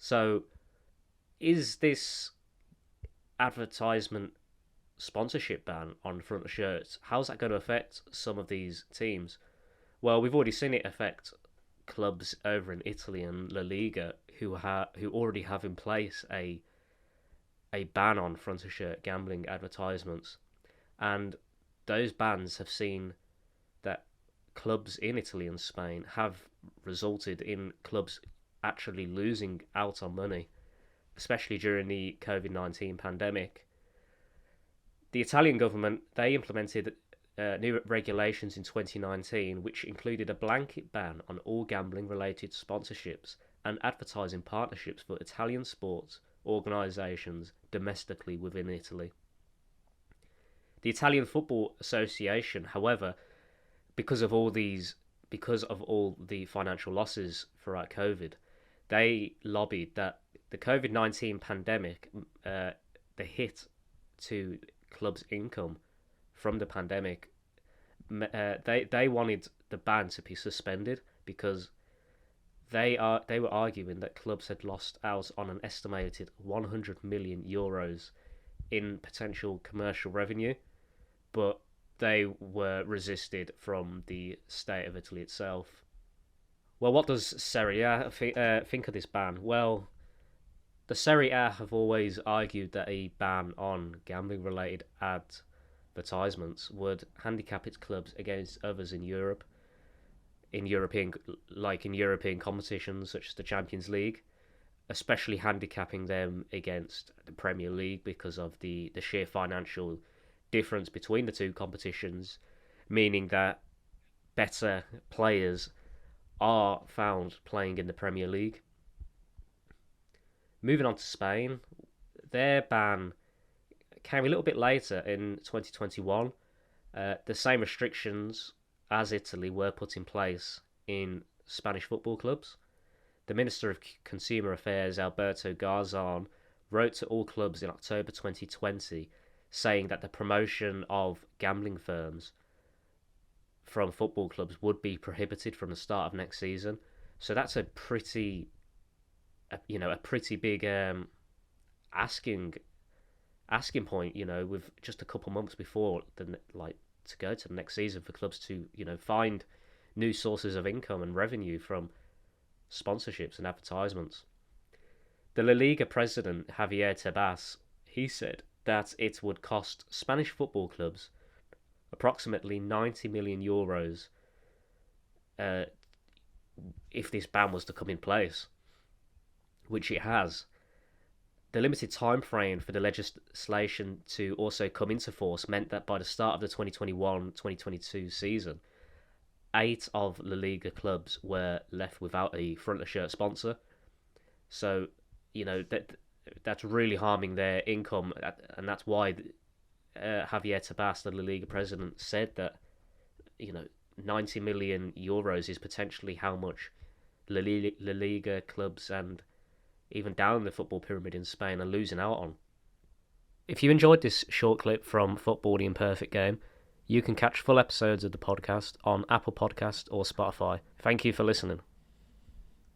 So, is this advertisement sponsorship ban on front of shirts, how's that going to affect some of these teams? Well, we've already seen it affect clubs over in Italy and La Liga who already have in place a ban on front of shirt gambling advertisements, and those bans have seen that clubs in Italy and Spain have resulted in clubs actually losing out on money, especially during the COVID-19 pandemic. The Italian government, they implemented new regulations in 2019, which included a blanket ban on all gambling-related sponsorships and advertising partnerships for Italian sports organisations domestically within Italy. The Italian Football Association, however, because of all the financial losses throughout COVID, they lobbied that the COVID-19 pandemic, the hit to clubs' income from the pandemic, they wanted the ban to be suspended because they were arguing that clubs had lost out on an estimated 100 million euros in potential commercial revenue, but they were resisted from the state of Italy itself. Well, what does Serie A think of this ban? Well, the Serie A have always argued that a ban on gambling-related advertisements would handicap its clubs against others in Europe, in European competitions such as the Champions League, especially handicapping them against the Premier League because of the sheer financial difference between the two competitions, meaning that better players are found playing in the Premier League. Moving on to Spain, their ban came a little bit later in 2021. The same restrictions as Italy were put in place in Spanish football clubs. The Minister of Consumer Affairs, Alberto Garzon, wrote to all clubs in October 2020 saying that the promotion of gambling firms from football clubs would be prohibited from the start of next season. So that's a pretty big asking point. With just a couple months before to go to the next season for clubs to find new sources of income and revenue from sponsorships and advertisements. The La Liga president Javier Tebas, he said that it would cost Spanish football clubs approximately 90 million euros if this ban was to come in place, which it has. The limited time frame for the legislation to also come into force meant that by the start of the 2021-2022 season, 8 of La Liga clubs were left without a front-of-shirt sponsor. So, that's really harming their income, and that's why Javier Tebas, the La Liga president, said that 90 million euros is potentially how much La Liga clubs and even down the football pyramid in Spain are losing out on. If you enjoyed this short clip from Football the Imperfect Game, you can catch full episodes of the podcast on Apple Podcast or Spotify. Thank you for listening.